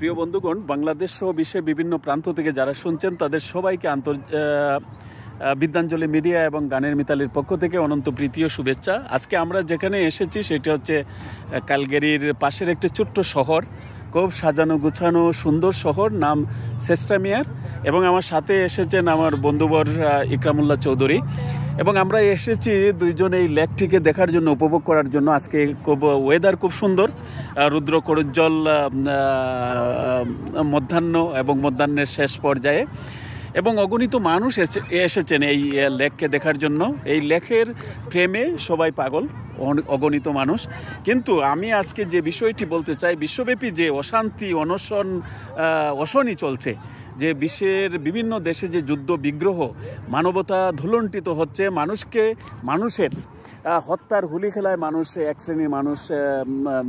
প্রিয় বন্ধুগণ, বাংলাদেশ সহ বিশ্বের বিভিন্ন প্রান্ত থেকে যারা শুনছেন তাদের সবাইকে বিদ্যাঞ্জলি মিডিয়া এবং গানের মিতালির পক্ষ থেকে অনন্ত প্রীতি ও শুভেচ্ছা। আজকে আমরা যেখানে এসেছি সেটা হচ্ছে ক্যালগারির পাশের একটি ছোট্ট শহর, খুব সাজানো গুছানো সুন্দর শহর, নাম সেস্ট্রামিয়ার। এবং আমার সাথে এসেছেন আমার বন্ধুবর ইকরামুল্লাহ চৌধুরী, এবং আমরা এসেছি দুইজন এই লেকটিকে দেখার জন্য, উপভোগ করার জন্য। আজকে খুব ওয়েদার খুব সুন্দর, রুদ্র করুজ্জ্বল মধ্যাহ্ন এবং মধ্যাহ্নের শেষ পর্যায়ে, এবং অগণিত মানুষ এসেছেন এই লেককে দেখার জন্য। এই লেকের প্রেমে সবাই পাগল, অগণিত মানুষ। কিন্তু আমি আজকে যে বিষয়টি বলতে চাই, বিশ্বব্যাপী যে অশান্তি অশনি চলছে, যে বিশ্বের বিভিন্ন দেশে যে যুদ্ধ বিগ্রহ, মানবতা ধুলণ্ঠিত হচ্ছে, মানুষের হত্যার হুলি খেলায় এক শ্রেণীর মানুষ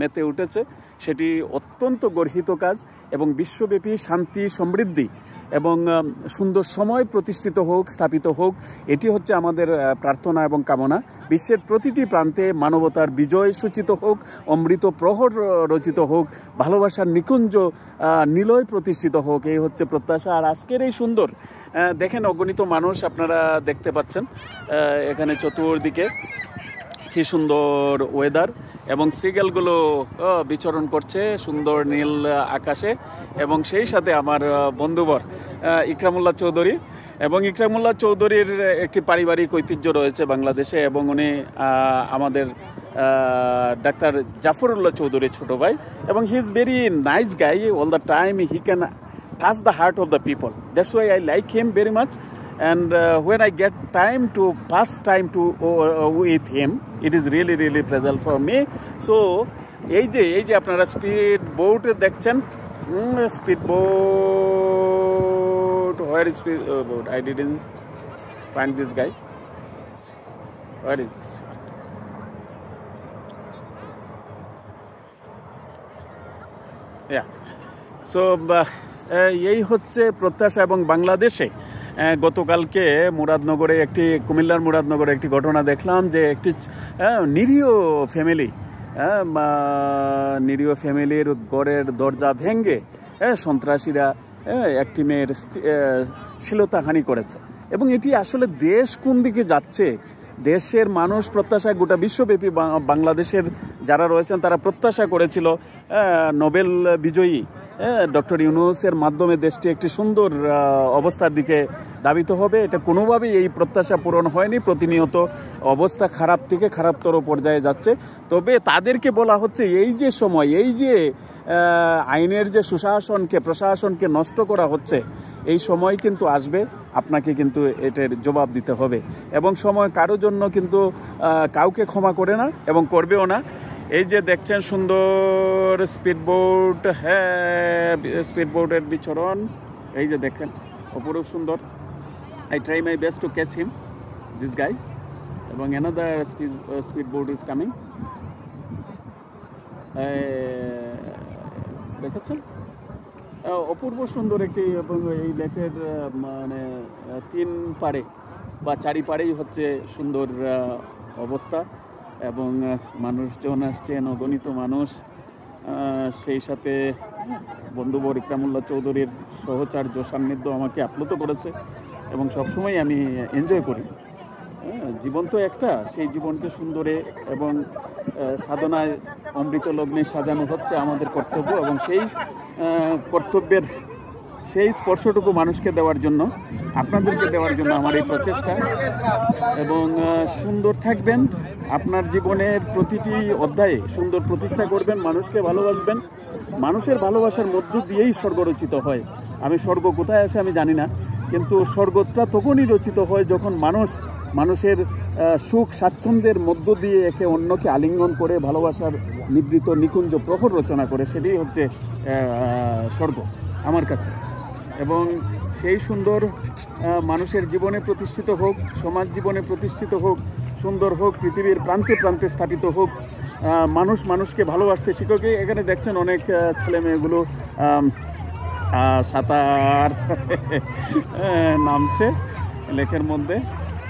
মেতে উঠেছে, সেটি অত্যন্ত গর্হিত কাজ। এবং বিশ্বব্যাপী শান্তি সমৃদ্ধি এবং সুন্দর সময় প্রতিষ্ঠিত হোক, স্থাপিত হোক, এটি হচ্ছে আমাদের প্রার্থনা এবং কামনা। বিশ্বের প্রতিটি প্রান্তে মানবতার বিজয় সূচিত হোক, অমৃত প্রহর রচিত হোক, ভালোবাসার নিকুঞ্জ নিলয় প্রতিষ্ঠিত হোক, এই হচ্ছে প্রত্যাশা। আর আজকের এই সুন্দর দেখেন, অগণিত মানুষ আপনারা দেখতে পাচ্ছেন এখানে চতুর্দিকে, কি সুন্দর ওয়েদার, এবং সিগেলগুলো বিচরণ করছে সুন্দর নীল আকাশে। এবং সেই সাথে আমার বন্ধুবর ইকরামুল্লাহ চৌধুরী, এবং ইকরামুল্লাহ চৌধুরীর একটি পারিবারিক ঐতিহ্য রয়েছে বাংলাদেশে, এবং উনি আমাদের ডাক্তার জাফরুল্লাহ চৌধুরীর ছোটো ভাই, এবং he is very nice guy. All the time he can touch the heart of the people. That's why I like him very much. And when I get time to pass time with him, it is really pleasant for me. So এই যে আপনারা speed boat দেখছেন, speed boat, where is speed boat? I didn't find this guy. Where is this? Yeah. So এই হচ্ছে প্রত্যাশা। এবং বাংলাদেশে গতকালকে কুমিল্লার মুরাদনগরে একটি ঘটনা দেখলাম, যে একটি নিরীহ ফ্যামিলির ঘরের দরজা ভেঙে সন্ত্রাসীরা একটি মেয়ের শ্লীলতাহানি করেছে। এবং এটি আসলে দেশ কোন দিকে যাচ্ছে, দেশের মানুষ প্রত্যাশায়, গোটা বিশ্বব্যাপী বাংলাদেশের যারা রয়েছেন তারা প্রত্যাশা করেছিল নোবেল বিজয়ী ডক্টর ইউনূসের মাধ্যমে দেশটি একটি সুন্দর অবস্থার দিকে ধাবিত হবে। এটা কোনোভাবেই এই প্রত্যাশা পূরণ হয়নি, প্রতিনিয়ত অবস্থা খারাপ থেকে খারাপতর পর্যায়ে যাচ্ছে। তবে তাদেরকে বলা হচ্ছে এই যে সময়, এই যে আইনের যে প্রশাসনকে নষ্ট করা হচ্ছে, এই সময় কিন্তু আসবে, আপনাকে কিন্তু এটার জবাব দিতে হবে। এবং সময় কারোর জন্য কিন্তু কাউকে ক্ষমা করে না এবং করবেও না। এই যে দেখছেন সুন্দর স্পিডবোট, স্পিডবোটের বিচরণ, এই যে দেখেন অপরূপ সুন্দর। I try my best to catch him, this guy, এবং অ্যানাদার স্পিডবোট ইজ কামিং। দেখেছেন অপূর্ব সুন্দর একটি, এবং এই লেকের মানে 3 পাড়ে বা 4 পাড়েই হচ্ছে সুন্দর অবস্থা, এবং মানুষজন আসছেন, অগণিত মানুষ। সেই সাথে বন্ধুবর ইকরামুল্লাহ চৌধুরীর সহচার্য সান্নিধ্য আমাকে আপ্লুত করেছে, এবং সবসময় আমি এনজয় করি। জীবন তো একটা, সেই জীবনকে সুন্দরে এবং সাধনায় অমৃত লগ্নে সাজানো হচ্ছে আমাদের কর্তব্য, এবং সেই কর্তব্যের সেই স্পর্শটুকু মানুষকে দেওয়ার জন্য, আপনাদেরকে দেওয়ার জন্য আমার এই প্রচেষ্টা। এবং সুন্দর থাকবেন, আপনার জীবনের প্রতিটি অধ্যায়ে সুন্দর প্রতিষ্ঠা করবেন, মানুষকে ভালোবাসবেন। মানুষের ভালোবাসার মধ্য দিয়েই স্বর্গ রচিত হয়। স্বর্গ কোথায় আছে আমি জানি না, কিন্তু স্বর্গটা তখনই রচিত হয় যখন মানুষের সুখ স্বাচ্ছন্দ্যের মধ্য দিয়ে একে অন্যকে আলিঙ্গন করে ভালোবাসার নিবৃত নিকুঞ্জ প্রহর রচনা করে, সেটাই হচ্ছে স্বর্গ আমার কাছে। এবং সেই সুন্দর মানুষের জীবনে প্রতিষ্ঠিত হোক, সমাজ জীবনে প্রতিষ্ঠিত হোক, সুন্দর হোক, পৃথিবীর প্রান্তে প্রান্তে স্থাপিত হোক। মানুষকে ভালোবাসতে শিখুক। এখানে দেখছেন অনেক ছেলে মেয়েগুলো সাঁতার নামছে লেকের মধ্যে,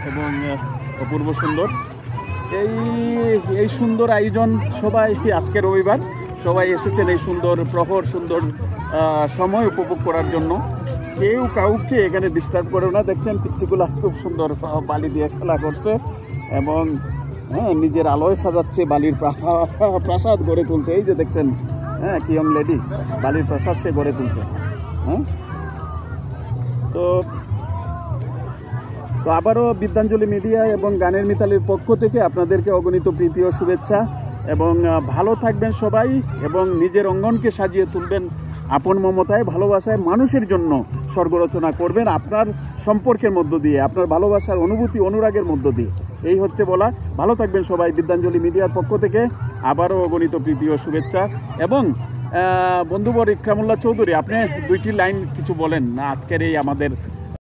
এবং অপূর্ব সুন্দর এই সুন্দর আয়োজন। সবাই আজকে রবিবার, সবাই এসেছেন এই সুন্দর প্রহর, সুন্দর সময় উপভোগ করার জন্য। কেউ কাউকে এখানে ডিস্টার্ব করে না। দেখছেন পিচ্ছিগুলা খুব সুন্দর বালি দিয়ে খেলা করছে এবং নিজের আলোয় সাজাচ্ছে, বালির প্রাসাদ গড়ে তুলছে। এই যে দেখছেন, কি ইয়ং লেডি বালির প্রাসাদ সে গড়ে তুলছে। তো আবারও বিদ্যাঞ্জলি মিডিয়া এবং গানের মিতালির পক্ষ থেকে আপনাদেরকে অগণিত প্রীতি ও শুভেচ্ছা, এবং ভালো থাকবেন সবাই, এবং নিজের অঙ্গনকে সাজিয়ে তুলবেন আপন মমতায়, ভালোবাসায়, মানুষের জন্য স্বর্গ রচনা করবেন আপনার সম্পর্কের মধ্য দিয়ে, আপনার ভালোবাসার অনুভূতি অনুরাগের মধ্য দিয়ে। এই হচ্ছে বলা। ভালো থাকবেন সবাই। বিদ্যাঞ্জলি মিডিয়ার পক্ষ থেকে আবারও অগণিত প্রীতি ও শুভেচ্ছা। এবং বন্ধুবর ইকরামুল্লাহ চৌধুরী, আপনি দুইটি লাইন কিছু বলেন না আজকের এই আমাদের